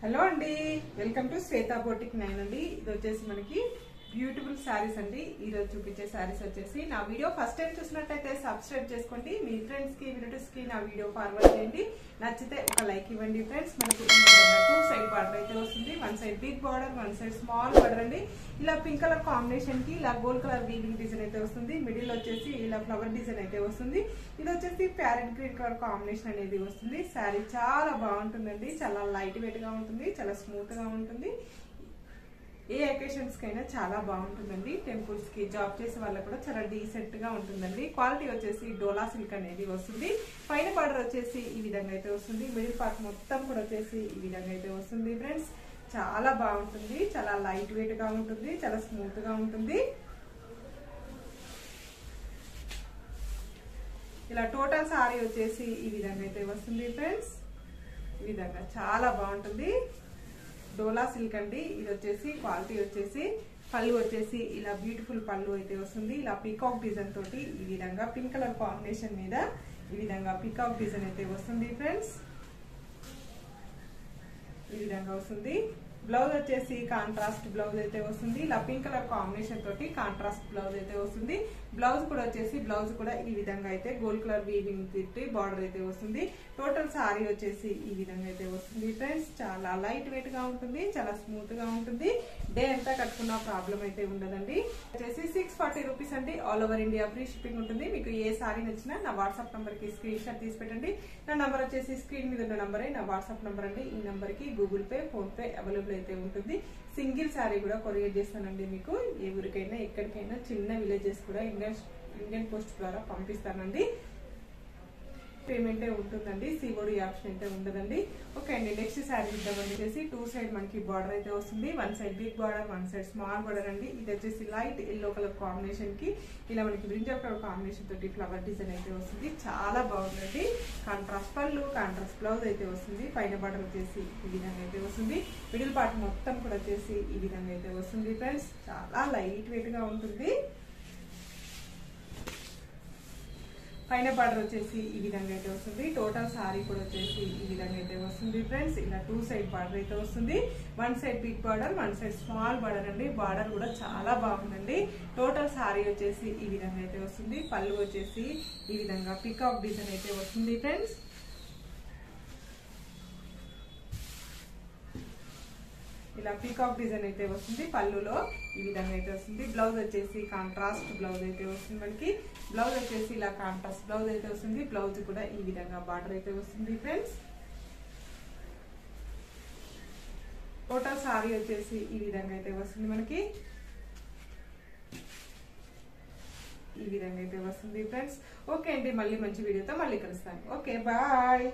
Hello అండి, welcome to Shweta boutique 9 అండి. ఇది వచ్చేసి మనకి బ్యూటిఫుల్ శారీస్ అండి. ఈ రోజు చూపించే శారీస్ వచ్చేసి నా వీడియో ఫస్ట్ టైం చూసినట్టయితే సబ్స్క్రైబ్ చేసుకోండి. మీ ఫ్రెండ్స్ కి రిలేటివ్స్ కి నా వీడియో ఫార్వర్డ్ చేయండి. నచ్చితే ఒక లైక్ ఇవ్వండి ఫ్రెండ్స్. మనకు టూ సైడ్ బార్డర్ అయితే వస్తుంది. One side big border, one side small border అండి. ఇలా పింక్ కలర్ కాంబినేషన్ కి ఇలా గోల్డ్ కలర్ వీవింగ్ డిజైన్ అయితే వస్తుంది. మిడిల్ వచ్చేసి ఇలా ఫ్లవర్ డిజైన్ అయితే వస్తుంది. ఇది వచ్చేసి ప్యారెట్ గ్రీన్ కలర్ కాంబినేషన్ అనేది వస్తుంది. శారీ చాలా బాగుంటుందండి. చాలా లైట్ వెయిట్ గా ఉంటుంది, చాలా స్మూత్ గా ఉంటుంది. ఏ అకేషన్స్ కైనా చాలా బాగుంటుందండి. టెంపుల్స్ కి, జాబ్ చేసే వాళ్ళకి కూడా చాలా డీసెంట్ గా ఉంటుందండి. క్వాలిటీ వచ్చేసి డోలా సిల్క్ అనేది వస్తుంది. పైన బార్డర్ వచ్చేసి ఈ విధంగా అయితే వస్తుంది. మిడిల్ పార్ట్ మొత్తం కూడా వచ్చేసి ఈ విధంగా అయితే వస్తుంది ఫ్రెండ్స్. చాలా బాగుంటుంది, చాలా లైట్ వెయిట్ గా ఉంటుంది, చాలా స్మూత్ గా ఉంటుంది. ఇలా టోటల్ సారీ వచ్చేసి ఈ విధంగా అయితే వస్తుంది ఫ్రెండ్స్. ఈ విధంగా చాలా బాగుంటుంది. డోలా సిల్క్ అండి. ఇది వచ్చేసి క్వాలిటీ వచ్చేసి పళ్ళు వచ్చేసి ఇలా బ్యూటిఫుల్ పళ్ళు అయితే వస్తుంది. ఇలా పీకాక్ డిజైన్ తోటి ఈ విధంగా పింక్ కలర్ కాంబినేషన్ మీద ఈ విధంగా పీకాక్ డిజైన్ అయితే వస్తుంది ఫ్రెండ్స్. ఈ విధంగా వస్తుంది. బ్లౌజ్ వచ్చేసి కాంట్రాస్ట్ బ్లౌజ్ అయితే వస్తుంది. ఇలా పింక్ కలర్ కాంబినేషన్ తోటి కాంట్రాస్ట్ బ్లౌజ్ అయితే వస్తుంది. బ్లౌజ్ కూడా వచ్చేసి బ్లౌజ్ కూడా ఈ విధంగా అయితే గోల్డ్ కలర్ వీవింగ్ తోటి బార్డర్ అయితే వస్తుంది. టోటల్ సారీ వచ్చేసి ఈ విధంగా అయితే వస్తుంది ఫ్రెండ్స్. చాలా లైట్ వెయిట్ గా ఉంటుంది, చాలా స్మూత్ గా ఉంటుంది. డే అంతా కట్టుకున్న ప్రాబ్లం అయితే ఉండదండి. వచ్చేసి 640 రూపీస్ అండి. All over India free shipping ఉంటుంది. మీకు ఏ సారీ నచ్చినా నా వాట్సాప్ నంబర్ కి స్క్రీన్ షాట్ తీసి పెట్టండి. నా నంబర్ వచ్చేసి స్క్రీన్ మీద ఉన్న నంబరే నా వాట్సాప్ నంబర్ అండి. ఈ నంబర్ కి Google pay, phone pay available అయితే ఉంటుంది. సింగిల్ శారీ కూడా కొరియర్ చేస్తానండి. మీకు ఏ ఊరికైనా ఎక్కడికైనా చిన్న విలేజెస్ కూడా ఇండియన్ పోస్ట్ ద్వారా పంపిస్తానండి. పేమెంట్ ఉంటుందండి, సిఓడి ఆప్షన్ అయితే ఉండదండి. ఓకే అండి, నెక్స్ట్ శారీ ఇద్దామని వచ్చేసి టూ సైడ్ మనకి బార్డర్ అయితే వస్తుంది. One side big border, one side small border అండి. ఇది వచ్చేసి లైట్ ఎల్లో కలర్ కాంబినేషన్ కి ఇలా మనకి బ్రింజల్ కలర్ కాంబినేషన్ తోటి ఫ్లవర్ డిజైన్ అయితే వస్తుంది. చాలా బాగుందండి. కాంట్రాస్ట్ పళ్ళు, కాంట్రాస్ట్ బ్లౌజ్ అయితే వస్తుంది. పైన బార్డర్ వచ్చేసి ఈ విధంగా అయితే వస్తుంది. మిడిల్ పార్ట్ మొత్తం కూడా వచ్చేసి ఈ విధంగా అయితే వస్తుంది ఫ్రెండ్స్. చాలా లైట్ వెయిట్ గా ఉంటుంది. పైన బార్డర్ వచ్చేసి ఈ విధంగా అయితే వస్తుంది. టోటల్ సారీ కూడా వచ్చేసి ఈ విధంగా అయితే వస్తుంది ఫ్రెండ్స్. ఇలా టూ సైడ్ బార్డర్ అయితే వస్తుంది. One side big border, one side small border అండి. బార్డర్ కూడా చాలా బాగుందండి. టోటల్ సారీ వచ్చేసి ఈ విధంగా అయితే వస్తుంది. పళ్ళు వచ్చేసి ఈ విధంగా పికాక్ డిజైన్ అయితే వస్తుంది ఫ్రెండ్స్. ఇలా పీకాక్ డిజైన్ అయితే వస్తుంది. పళ్ళులో ఈ విధంగా అయితే వస్తుంది. బ్లౌజ్ వచ్చేసి కాంట్రాస్ట్ బ్లౌజ్ అయితే వస్తుంది మనకి. బ్లౌజ్ వచ్చేసి ఇలా కాంట్రాస్ట్ బ్లౌజ్ అయితే వస్తుంది. బ్లౌజ్ కూడా ఈ విధంగా బార్డర్ అయితే వస్తుంది ఫ్రెండ్స్. టోటల్ సారీ వచ్చేసి ఈ విధంగా అయితే వస్తుంది మనకి. ఈ విధంగా అయితే వస్తుంది ఫ్రెండ్స్. ఓకే అండి, మళ్ళీ మంచి వీడియోతో మళ్ళీ కలుస్తాను. Okay, bye.